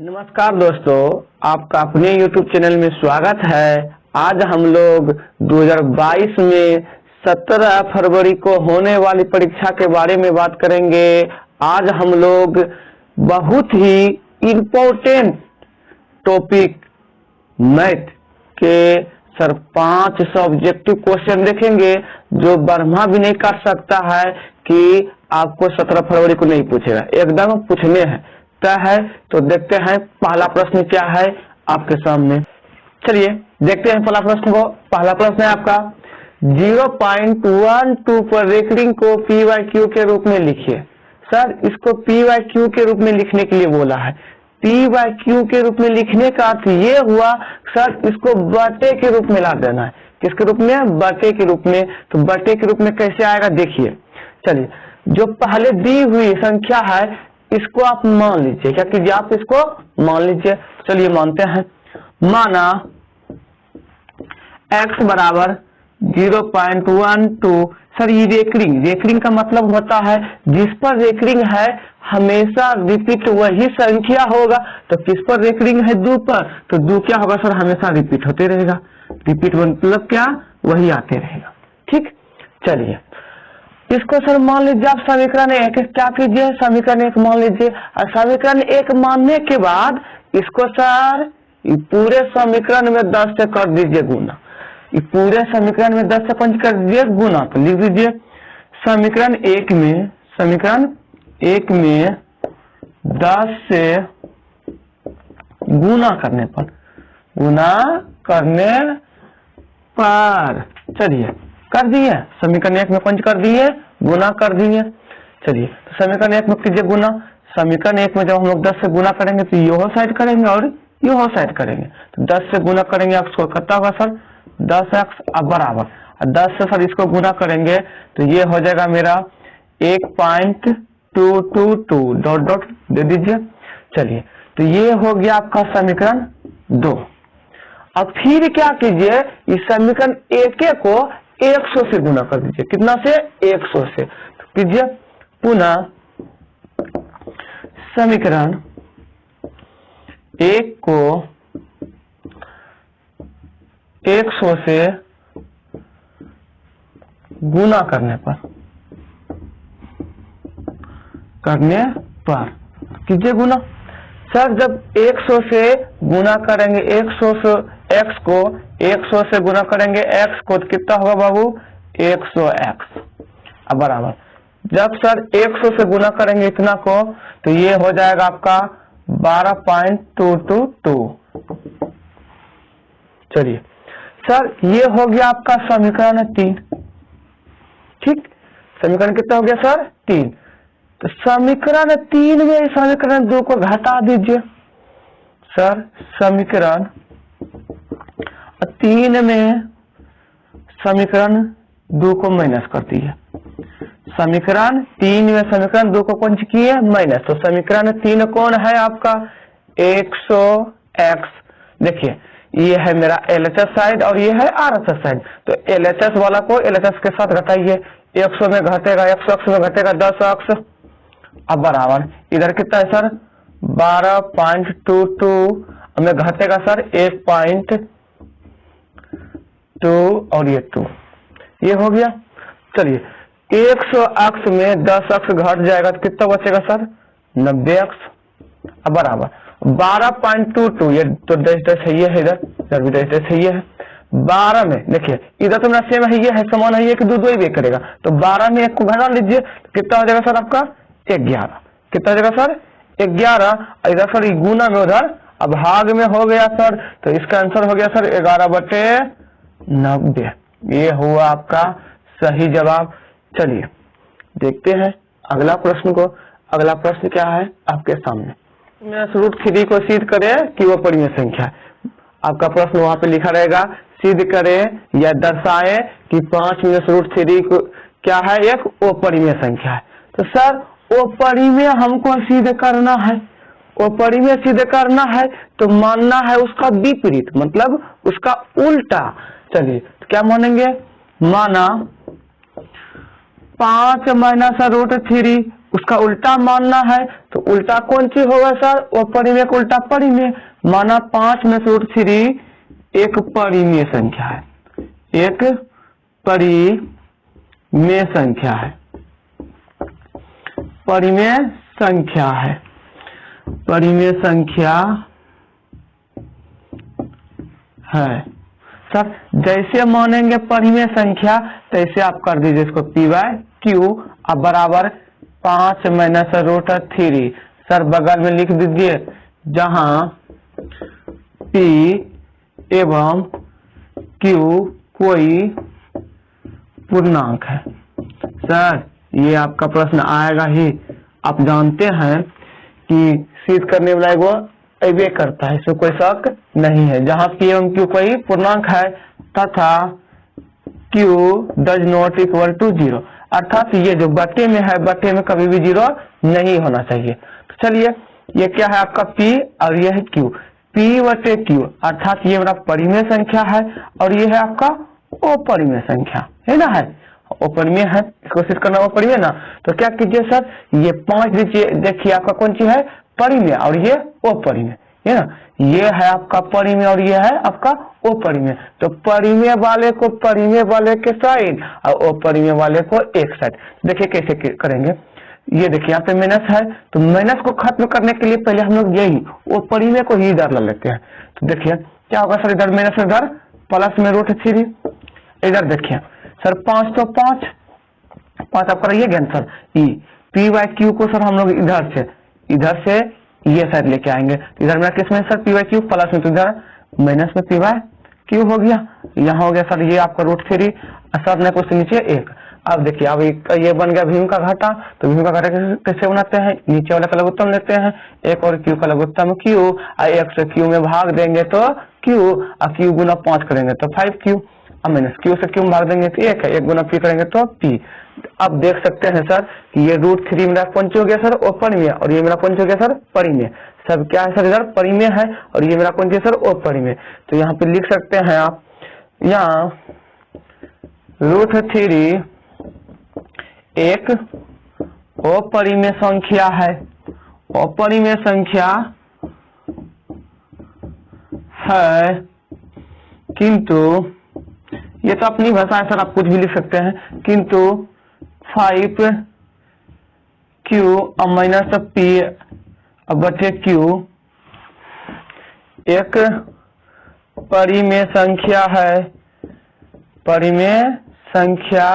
नमस्कार दोस्तों, आपका अपने YouTube चैनल में स्वागत है। आज हम लोग 2022 में 17 फरवरी को होने वाली परीक्षा के बारे में बात करेंगे। आज हम लोग बहुत ही इम्पोर्टेंट टॉपिक मैथ के सर 5 सब्जेक्टिव क्वेश्चन देखेंगे जो ब्रह्मा भी नहीं कर सकता है कि आपको 17 फरवरी को नहीं पूछेगा, एकदम पूछने हैं क्या है। तो देखते हैं पहला प्रश्न क्या है आपके सामने। चलिए देखते हैं पहला प्रश्न को। पहला प्रश्न है आपका 0.12 पर रेकरिंग को PYQ के रूप में लिखिए। सर इसको PYQ के रूप में लिखने के लिए बोला है। PYQ के रूप में लिखने का अर्थ ये हुआ सर इसको बटे के रूप में ला देना है। किसके रूप में? बटे के रूप में। तो बटे के रूप में कैसे आएगा देखिए। चलिए जो पहले दी हुई संख्या है इसको आप मान लीजिए। क्या कीजिए आप इसको मान लीजिए। चलिए मानते हैं। माना x बराबर 0.12। सर ये रेकरिंग का मतलब होता है जिस पर रेकरिंग है हमेशा रिपीट वही संख्या होगा। तो किस पर रेकरिंग है? 2 पर। तो 2 क्या होगा सर? हमेशा रिपीट होते रहेगा। रिपीट मतलब क्या? वही आते रहेगा। ठीक, चलिए इसको सर मान लीजिए आप समीकरण 1 क्या कीजिए, समीकरण 1 मान लीजिए। और समीकरण 1 मानने के बाद इसको सर पूरे समीकरण में 10 से कर दीजिए गुना। पूरे समीकरण में 10 से पंच कर दीजिए गुना। तो लिख दीजिए समीकरण 1 में 10 से गुना करने पर चलिए कर दिए। समीकरण 1 में पंच कर दिए, गुना कर दिए। चलिए तो समीकरण 1 में कीजिए गुना। समीकरण 1 में जब हम लोग 10 से गुना करेंगे तो यो साइड करेंगे और यो साइड करेंगे। तो 10 से गुना करेंगे x को कितना होगा सर? 10x अब बराबर 10 से सर इसको गुना करेंगे तो ये हो जाएगा मेरा 1.222 डॉट डॉट दे दीजिए। चलिए तो ये हो गया आपका समीकरण 2। अब फिर क्या कीजिए, इस समीकरण 1 को 100 से गुना कर दीजिए। कितना से? 100 से। तो कीजिए पुनः समीकरण 1 को 100 से गुना करने पर कीजिए गुना। सर जब 100 से गुना करेंगे 100 से x को 100 से गुना करेंगे x को तो कितना होगा बाबू? 100x अब बराबर जब सर 100 से गुना करेंगे इतना को तो ये हो जाएगा आपका 12.222। चलिए सर ये हो गया आपका समीकरण 3। ठीक, समीकरण कितना हो गया सर? 3। तो समीकरण 3 में समीकरण 2 को घटा दीजिए। सर समीकरण 3 में समीकरण 2 को माइनस कर दिए। समीकरण 3 में समीकरण 2 को पंच किए माइनस। तो समीकरण 3 कौन है आपका? 100x। देखिए ये है मेरा LHS साइड और ये है RHS साइड। तो LHS वाला को LHS के साथ घटाइए। 100 में घटेगा 100x में घटेगा 10x अब बराबर इधर कितना है सर? 12.22 में घटेगा सर 1.2 और ये 2 ये हो गया। चलिए 100x में 10x घट जाएगा तो कितना बचेगा सर? 90x अब बराबर 12.22 ये तो डैश है, ये है इधर भी डैश है, ये है 12 में। देखिए इधर तो मेरा सेम है, ये है समान है, ये कि 2 ही करेगा। तो 12 में 1 को घटा लीजिए तो कितना हो जाएगा सर आपका? 11। कितना हो जाएगा सर? 11। इधर सर गुना में उधर अब भाग में हो गया सर। तो इसका आंसर हो गया सर 11/90। ये हुआ आपका सही जवाब। चलिए देखते हैं अगला प्रश्न को। अगला प्रश्न क्या है आपके सामने? √3 को सिद्ध करें कि वो परिमेय संख्या है। आपका प्रश्न वहां पे लिखा रहेगा सिद्ध करें या दर्शाएं कि 5 में √3 को क्या है? एक अपरिमेय संख्या है। तो सर अपरिमेय हमको सिद्ध करना है। अपरिमेय सिद्ध करना है तो मानना है उसका विपरीत, मतलब उसका उल्टा। चलिए तो क्या मानेंगे? माना 5 - √3 उसका उल्टा मानना है तो उल्टा कौन सी होगा सर? वो परिमेय का उल्टा परिमेय। माना 5 में से √3 एक परिमेय संख्या है, एक परिमेय संख्या है, परिमेय संख्या है, परिमेय संख्या है। सर जैसे मानेंगे परिमेय संख्या तैसे आप कर दीजिए इसको p/q अब बराबर 5 माइनस √3। सर बगल में लिख दीजिए जहां p एवं q कोई पूर्णांक है। सर ये आपका प्रश्न आएगा ही, आप जानते हैं कि सिद्ध करने वाला वो अबे करता है, इसमें कोई शक नहीं है। जहां p एवं q कोई पूर्णांक है तथा q does not equal to 0, अर्थात ये जो बटे में है बटे में कभी भी 0 नहीं होना चाहिए। तो चलिए ये क्या है आपका p और ये है q, p/q अर्थात ये मेरा परिमेय संख्या है और ये है आपका अपरिमेय संख्या है ना, है अपरिमेय है, इसको सिद्ध करना अपरिमेय ना। तो क्या कीजिए सर, ये 5 देखिए आपका कौन सी है? परिमेय और ये अपरिमेय है ना, ये है आपका परिमेय और ये है आपका अपरिमेय। तो परिमेय वाले को परिमेय वाले के साइड और अपरिमेय वाले को एक साइड। देखिए कैसे करेंगे, ये देखिए यहाँ पे माइनस है तो माइनस को खत्म करने के लिए पहले हम लोग यही अपरिमेय को ही इधर ला लेते हैं। तो देखिए क्या होगा सर, इधर माइनस इधर प्लस में √3, इधर देखिए सर 5 तो 5 आपका रहिए ज्ञान सर ई p/q को सर हम लोग इधर से ये साइड लेके आएंगे। इधर मेरा किस में सर p/q प्लस में, तो इधर माइनस में p/q हो गया, यहाँ हो गया सर ये आपका √3 सर ने कुछ नीचे 1। अब देखिए अब ये बन गया भीम का घाटा। तो भीम का घाटा कैसे बनाते हैं, नीचे वाला का लघुत्तम लेते हैं, एक और q का लघुत्तम q और 1 से q में भाग देंगे तो q और q गुना 5 करेंगे तो 5q, अब माइनस q से q में भाग देंगे तो 1 है, 1 गुना p करेंगे तो p। अब देख सकते हैं सर कि ये √3 मेरा कौन सी हो गया सर? अपरिमेय और ये मेरा कौन सी हो गया सर? परिमेय। सब क्या है सर? इधर परिमेय है और ये मेरा कौन सी है सर? अपरिमेय। तो यहाँ पे लिख सकते हैं आप, यहाँ √3 एक अपरिमेय संख्या है, अपरिमेय संख्या है, किंतु ये तो अपनी भाषा है सर, आप कुछ भी लिख सकते हैं, किंतु 5q माइनस p/q एक परिमेय संख्या है, परिमेय संख्या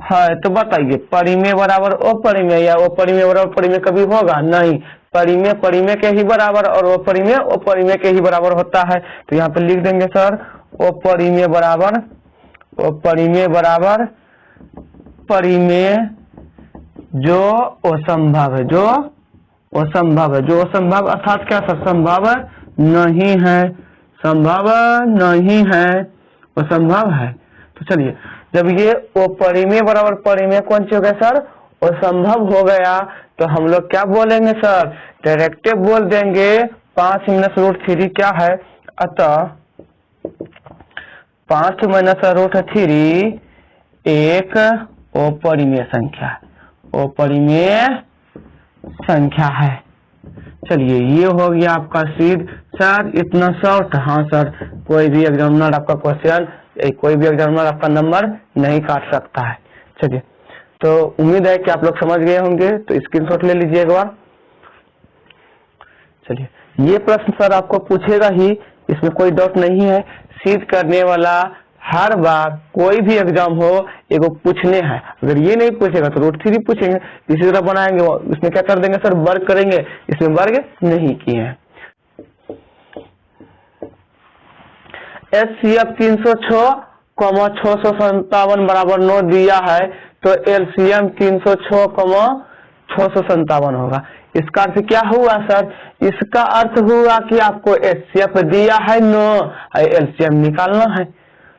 है। तो बताइए परिमेय बराबर अपरिमेय या अपरिमेय बराबर परिमेय कभी होगा? नहीं, परिमेय परिमेय के ही बराबर और अपरिमेय अपरिमेय के ही बराबर होता है। तो यहाँ पे लिख देंगे सर अपरिमेय बराबर परिमेय जो असंभव है, जो असंभव है, जो असंभव अर्थात क्या सर? संभव नहीं है, संभव नहीं है, असंभव है। तो चलिए जब ये अपरिमेय बराबर परिमेय कौन सी हो गया सर? असंभव हो गया तो हम लोग क्या बोलेंगे सर? डायरेक्ट बोल देंगे 5 माइनस √3 क्या है? अतः 5 माइनस √3 एक अपरिमेय संख्या है, अपरिमेय संख्या है। चलिए ये हो गया आपका सिद्ध। सर इतना शॉर्ट? हाँ सर, कोई भी एग्जामिनर आपका क्वेश्चन, कोई भी एग्जामिनर आपका नंबर नहीं काट सकता है। चलिए तो उम्मीद है कि आप लोग समझ गए होंगे, तो स्क्रीनशॉट ले लीजिए एक बार। चलिए ये प्रश्न सर आपको पूछेगा ही, इसमें कोई डाउट नहीं है। सिद्ध करने वाला हर बार कोई भी एग्जाम हो एगो पूछने हैं, अगर ये नहीं पूछेगा तो √3 पूछेंगे, इसी तरह बनाएंगे, इसमें क्या कर देंगे सर? वर्ग करेंगे, इसमें वर्ग नहीं किए हैं। HCF 306, 657 बराबर 9 दिया है तो LCM 306, 657 होगा। इसका अर्थ क्या हुआ सर? इसका अर्थ हुआ कि आपको HCF दिया है 9 और LCM निकालना है।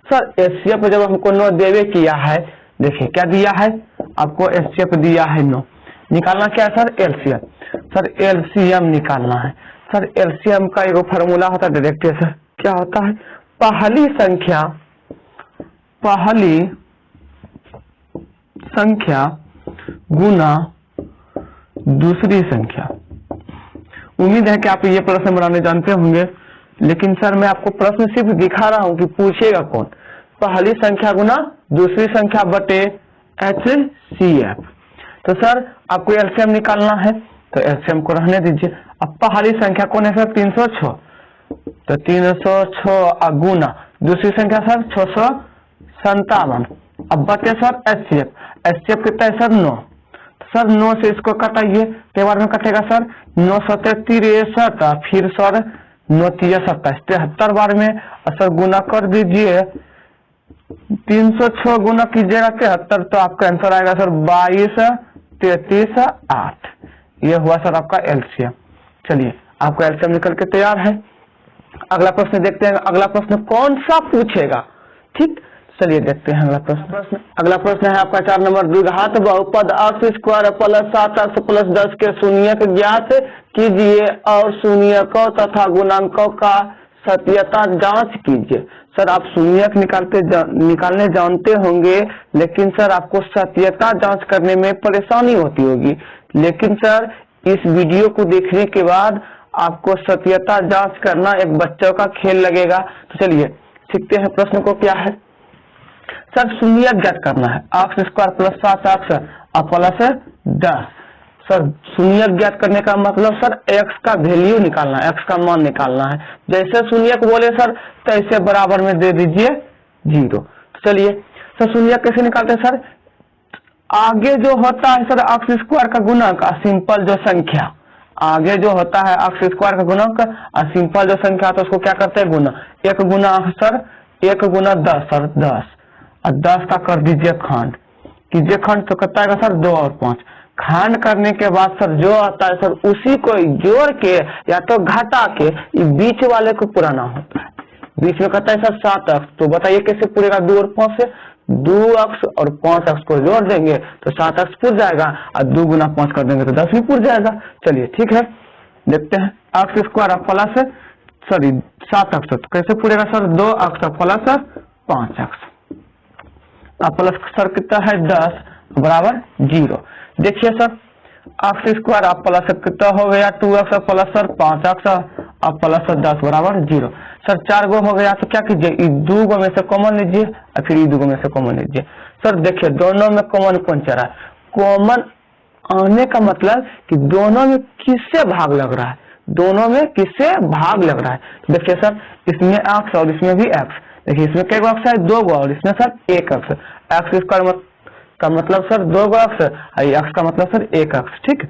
सर HCF जब हमको 9 देवे किया है, देखिए क्या दिया है आपको? HCF दिया है 9, निकालना क्या है सर? LCM। सर LCM निकालना है। सर LCM का एक फॉर्मूला होता है डायरेक्ट सर, क्या होता है? पहली संख्या गुना दूसरी संख्या। उम्मीद है कि आप ये प्रश्न बनाने जानते होंगे, लेकिन सर मैं आपको प्रश्न सिर्फ दिखा रहा हूं कि पूछेगा कौन। पहली संख्या गुना दूसरी संख्या बटे HCF। तो सर आपको एलसीएम निकालना है, तो एलसीएम को रहने दीजिए। अब पहली संख्या कौन है सर? 306, तो 306 गुना दूसरी संख्या सर 657। अब बटे सर HCF कितना है सर? 9। सर 9 से इसको कटाइए, कई बार में कटेगा सर। 9 सत्ते 63, फिर सर 9 तिया 27, 73 बार में। और सर गुना कर दीजिए, 306 गुना कीजिएगा 73, तो आपका आंसर आएगा सर 22, 33, 8। ये हुआ सर आपका एलसीएम। चलिए आपका एलसीएम निकल के तैयार है। अगला प्रश्न देखते हैं, अगला प्रश्न कौन सा पूछेगा। ठीक, चलिए देखते हैं अगला प्रश्न है आपका 4 नंबर। द्विघात बहुपद x square plus 7x plus 10 के शून्यक ज्ञात कीजिए और शून्यकों तथा गुणांकों का सत्यता जांच कीजिए। सर आप शून्यक निकालने जानते होंगे, लेकिन सर आपको सत्यता जांच करने में परेशानी होती होगी। लेकिन सर इस वीडियो को देखने के बाद आपको सत्यता जांच करना एक बच्चों का खेल लगेगा। तो चलिए सीखते हैं प्रश्न को क्या है। सर शून्यक ज्ञात करना है, x स्क्वायर प्लस 7x और प्लस 10। सर शून्यक ज्ञात करने का मतलब सर x का वैल्यू निकालना है, x का मान निकालना है। जैसे शून्यक बोले सर तैसे बराबर में दे दीजिए 0। तो चलिए सर शून्यक कैसे निकालते हैं सर? आगे जो होता है सर x स्क्वायर का गुणक, सिंपल जो संख्या आगे जो होता है x स्क्वायर का गुणक और सिंपल जो संख्या तो उसको क्या करते हैं? गुना। 1 गुना सर 1 गुना 10 सर 10, और 10 का कर दीजिए खंड, कीजिए खंड, तो कितना आएगा सर? 2 और 5। खंड करने के बाद सर जो आता है सर उसी को जोड़ के या तो घटा के बीच वाले को पुराना होता है। बीच में कहता है सर 7x, तो बताइए कैसे पूरेगा? 2 और 5 से 2x और 5x को जोड़ देंगे तो 7x पूर जाएगा, और 2 गुना 5 कर देंगे तो 10 भी पूर जाएगा। चलिए ठीक है, देखते हैं। x स्क्वायर प्लस 7x, तो कैसे पूरेगा सर? 2x प्लस 5x प्लस सर कितना है? 10 बराबर 0। देखिए सर x स्क्वायर प्लस कितना हो गया? 2x प्लस सर 5x और प्लस 10 बराबर 0। सर 4 गो हो गया, तो क्या कीजिए? 2 गो में से कॉमन लीजिए और फिर 2 गो में से कॉमन लीजिए। सर देखिए दोनों में कॉमन कौन चला है? कॉमन आने का मतलब कि दोनों में किससे भाग लग रहा है, दोनों में किससे भाग लग रहा है। देखिए सर इसमें x और इसमें भी x। देखिए इसमें कई गो x है? 2 गो, और इसमें सर 1 x। x स्क्वायर का मतलब सर 2 गो x और x का मतलब सर 1 x। ठीक,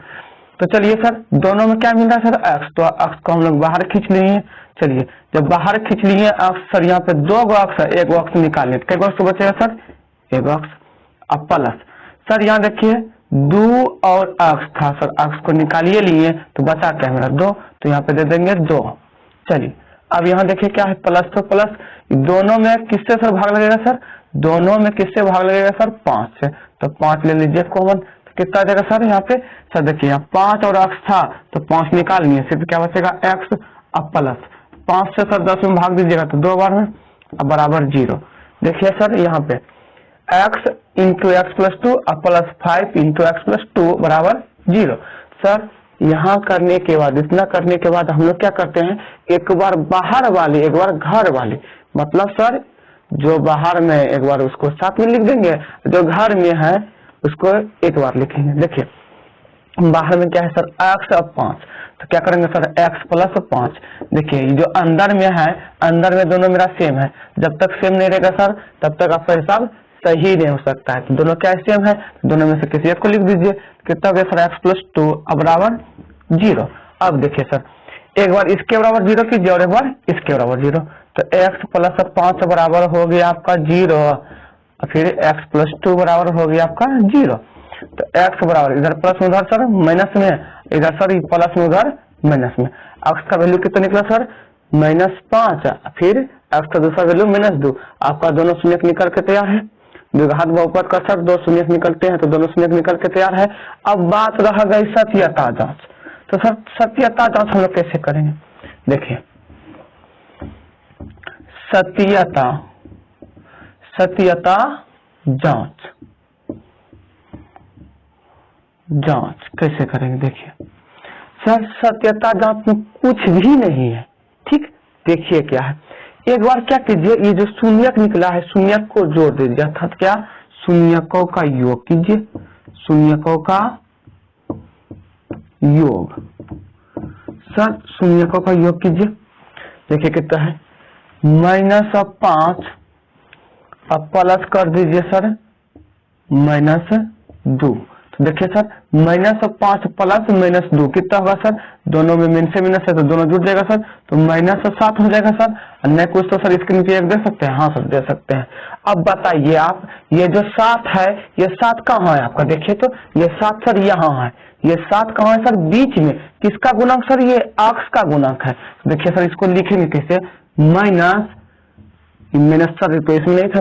तो चलिए सर दोनों में क्या मिल रहा है सर? x, तो x को हम लोग बाहर खींच लिए। चलिए जब बाहर खींच लिए x सर, यहाँ पे 2 गो x है, 1 गो x निकाल लें, कई गो x बचेगा सर? 1 गो x। अब प्लस सर यहाँ देखिए 2 और x था सर, x को निकालिए लिए तो बचा क्या मेरा? 2, तो यहाँ पे दे देंगे 2। चलिए अब यहाँ देखिए क्या है? प्लस, तो प्लस दोनों में किससे सर भाग लगेगा सर? दोनों में किससे भाग लगेगा सर? 5 से, तो 5 ले लीजिए कॉमन, तो कितना देगा सर यहाँ पे? सर देखिए यहाँ 5 और x था तो 5 निकाल लिए, सिर्फ क्या बचेगा? x। अब प्लस 5 से सर 10 में भाग दीजिएगा तो 2 बार में, अब बराबर 0। देखिए सर यहाँ पे x इंटू एक्स प्लस 2 और प्लस 5 इंटू एक्स प्लस 2 बराबर 0। सर यहाँ करने के बाद, इतना करने के बाद हम लोग क्या करते हैं? एक बार बाहर वाली एक बार घर वाली, मतलब सर जो बाहर में एक बार उसको साथ में लिख देंगे, जो घर में है उसको एक बार लिखेंगे। देखिए बाहर में क्या है सर? x और 5, तो क्या करेंगे सर? x plus 5। देखिए जो अंदर में है, अंदर में दोनों मेरा सेम है, जब तक सेम नहीं रहेगा सर तब तक आपका हिसाब सही नहीं हो सकता है। तो दोनों क्या सेम है, दोनों में से किसी एक को लिख दीजिए। कितना हो गया सर? x प्लस 2 अब बराबर 0। अब देखिए सर एक बार इसके बराबर 0 कीजिए और एक बार इसके बराबर 0, तो x प्लस 5 बराबर हो गया आपका 0, फिर x प्लस 2 बराबर हो गया आपका 0। तो x बराबर इधर प्लस में उधर सर माइनस में, इधर सर प्लस में उधर माइनस में। x का वैल्यू कितना निकला सर? -5, फिर x का दूसरा वैल्यू -2। आपका दोनों शून्य निकल के तैयार है। द्विघात बहुपद का सर 2 शून्य निकलते हैं, तो दोनों शून्य निकल के तैयार है। अब बात रह गई सत्यता जांच। तो सर सत्यता जांच हम लोग कैसे करेंगे? देखिए सत्यता जांच जांच कैसे करेंगे देखिए सर। सत्यता जांच में कुछ भी नहीं है, ठीक। देखिए क्या है, एक बार क्या कीजिए, ये जो शून्यक निकला है शून्यक को जोड़ दीजिए, अर्थात क्या, शून्यकों का योग कीजिए, शून्यकों का योग। सर शून्यकों का योग कीजिए, देखिए कितना है, -5 अब प्लस कर दीजिए सर -2। तो देखिए सर -5 प्लस -2 कितना होगा सर, दोनों में मिन से मिनस है तो दोनों जुड़ जाएगा सर, तो -7 हो जाएगा सर। अन्य कुछ तो सर इसके नीचे एक दे सकते हैं, हाँ सर दे सकते हैं। अब बताइए आप, ये जो 7 है ये 7 कहाँ है आपका, देखिए तो ये 7 सर यहाँ है, ये 7 कहाँ है सर, बीच में। किसका गुणांक सर, ये अक्ष का गुणांक है। देखिए सर इसको लिखेंगे कैसे, माइनस सर तो इसमें नहीं था,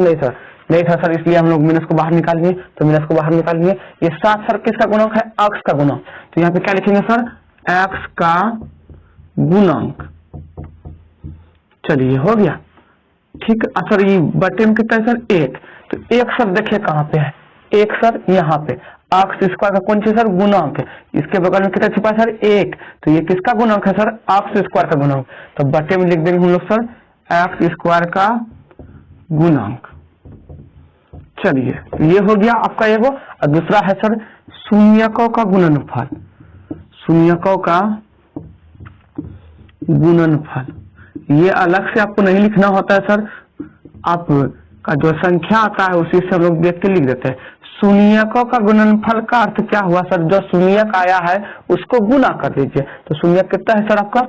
नहीं था सर, इसलिए हम लोग माइनस को बाहर निकाल लिए, तो माइनस को बाहर निकाल लिए। ये 7 सर किसका गुणांक है, अक्ष का गुणांक। तो यहाँ पे क्या लिखेंगे सर, एक्स का गुणांक। चलिए हो गया, ठीक। सर ये बटे में कितना है सर, 1। तो 1 सर देखिए कहाँ पे है, 1 सर यहाँ पे, अक्ष स्क्वायर का कौन सी सर, गुणांक है। इसके बगल में कितना छिपा सर, 1। तो ये किसका गुणांक है सर, अक्ष स्क्वायर का गुणांक। तो बटे में लिख देंगे हम लोग सर एक्स स्क्वायर का गुणांक। चलिए ये हो गया आपका एगो। और दूसरा है सर शून्यकों का गुणनफल, शून्यकों का गुणनफल। ये अलग से आपको नहीं लिखना होता है सर, आप का जो संख्या आता है उसी से हम लोग देख के लिख देते हैं। शून्यकों का गुणनफल का अर्थ क्या हुआ सर, जो शून्यक आया है उसको गुना कर दीजिए। तो शून्यक कितना है सर आपका,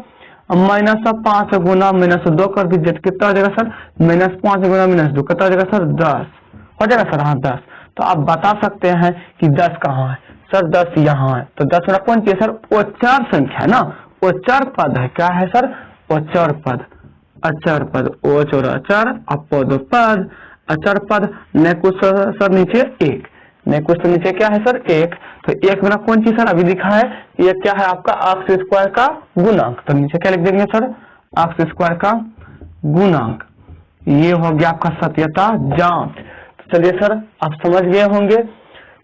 -5 गुना -2 कर दीजिए, कितना हो जाएगा सर, -5 गुना -2 कितना हो जाएगा सर, 10 हो जाएगा सर, हाँ 10। तो आप बता सकते हैं कि 10 कहाँ है सर, 10 यहाँ है। तो 10 मेरा कौन चाहिए सर, ओचर संख्या है ना, ओचर पद है, क्या है सर, ओचर पद, अचर पद, ओच और अचर, अपद पद, अचर पद। न कुछ सर नीचे 1, न कुछ तो नीचे क्या है सर, 1। तो 1 मेरा कौन चीज सर अभी लिखा है, ये क्या है आपका अक्ष स्क्वायर का गुणांक। तो नीचे क्या लिख देंगे सर, अक्ष स्क्वायर का गुणांक। ये हो गया आपका सत्यता जांच। तो चलिए सर आप समझ गए होंगे,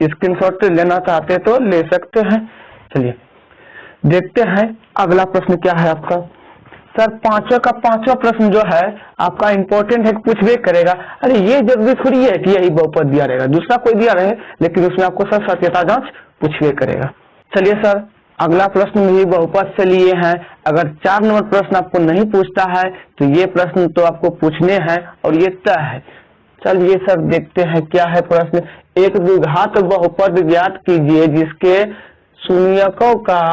स्क्रीनशॉट लेना चाहते तो ले सकते हैं। चलिए देखते हैं अगला प्रश्न क्या है आपका। सर पांचों का पांचवा प्रश्न जो है आपका इंपॉर्टेंट है, पूछ भी करेगा। अरे ये जरूरी थोड़ी है कि यही बहुपद दिया रहेगा, दूसरा कोई दिया रहे, लेकिन उसमें आपको सर सत्यता जांच पूछ भी करेगा। चलिए सर अगला प्रश्न भी बहुपद से लिए हैं। अगर 4 नंबर प्रश्न आपको नहीं पूछता है तो ये प्रश्न तो आपको पूछने हैं और ये तय है। चलिए सर देखते हैं क्या है प्रश्न। एक द्विघात बहुपद ज्ञात कीजिए जिसके शून्यकों का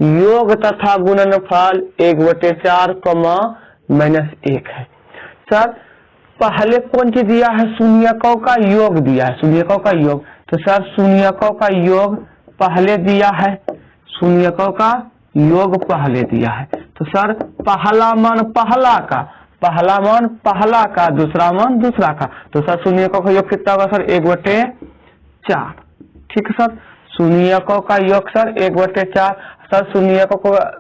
योग तथा गुणनफल 1/4 -1 है। सर पहले कौन सी दिया है, शून्यकों का योग दिया है, शून्यकों का योग। तो सर शून्यकों का योग पहले दिया है, शून्यकों का योग पहले दिया है। तो सर पहला मान पहला का, पहला मान पहला का, दूसरा मान दूसरा का। तो सर शून्यकों का योग कितना होगा सर, 1/4। ठीक है सर, शून्यकों का योग सर 1/4। सर शून्यकों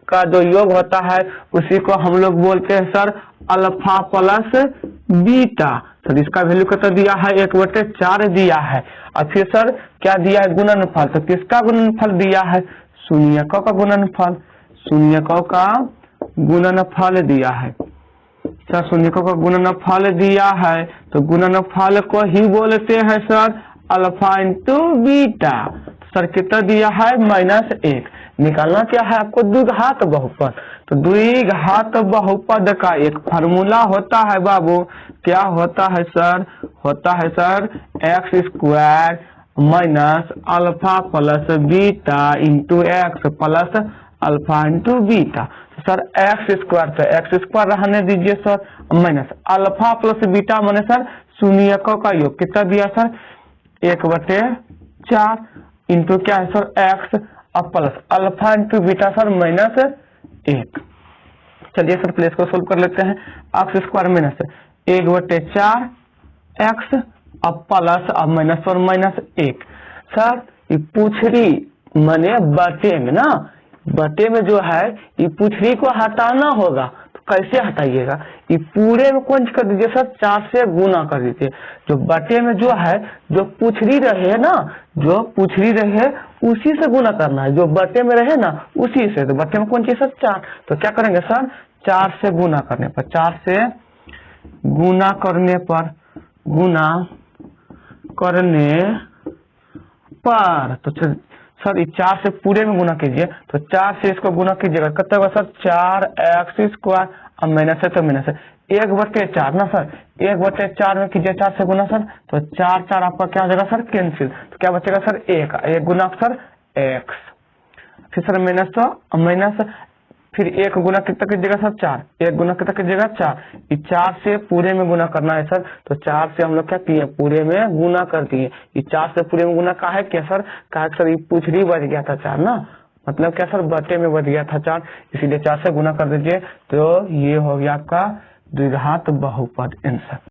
का जो योग होता है उसी को हम लोग बोलते हैं sir alpha plus beta. Sir इसका वैल्यू कितना दिया है, 1/4 दिया है। और फिर सर क्या दिया है, गुणनफल। तो किसका गुणनफल दिया है, शून्यकों का गुणनफल, शून्यकों का गुणनफल दिया है। सर शून्यकों का गुणनफल दिया है तो गुणनफल को ही बोलते हैं sir alpha into beta. Sir कितना दिया है, -1। निकालना क्या है आपको, द्विघात बहुपद। तो द्विघात बहुपद का एक फार्मूला होता है बाबू, क्या होता है सर, होता है sir x² minus alpha plus beta into x plus alpha into beta. Sir x² तो x² रहने दीजिए sir, minus alpha plus beta माने सर शून्यकों का योग कितना दिया सर, 1/4 इंटू क्या है सर x और plus alpha into beta sir -1। चलिए सर प्लेस को सोल्व कर लेते हैं। x² माइनस 1/4 x और प्लस और माइनस और -1। सर ये पूछड़ी माने बटे में ना, बटे में जो है ये पूछड़ी को हटाना होगा। तो कैसे हटाइएगा, ये पूरे में कौन कर दीजिए सर, 4 से गुना कर दीजिए। जो बटे में जो है, जो पूछड़ी रहे ना, जो पूछड़ी रहे उसी से गुना करना है, जो बटे में रहे ना उसी से। तो बटे में कौन चीज है? 4। तो क्या करेंगे सर? 4 से गुना करने पर, 4 से गुना करने पर, गुना करने पर, तो सर इस 4 से पूरे में गुना कीजिए। तो 4 से इसको गुना कीजिएगा, कितना होगा सर? 4x²। अब माइनस है तो माइनस है, 1/4 ना सर, 1/4 में कीजिए 4 से गुना सर, तो 4 आपका क्या हो जाएगा सर? कैंसिल। तो क्या बचेगा सर? 1 गुना सर x, फिर सर माइनस, तो माइनस, फिर 1 गुना कितना कीजिएगा सर? 4, 1 गुना कितना कीजिएगा? 4। इस 4 से पूरे में गुना करना है सर, तो 4 से हम लोग क्या किए? पूरे में गुना कर दिए। इस 4 से पूरे में गुना का है क्या सर? कहा सर ये पूछड़ी बच गया था 4 ना, मतलब क्या सर? बटे में बच गया था 4, इसीलिए 4 से गुना कर दीजिए। तो ये हो गया आपका द्विघात बहुपद आंसर।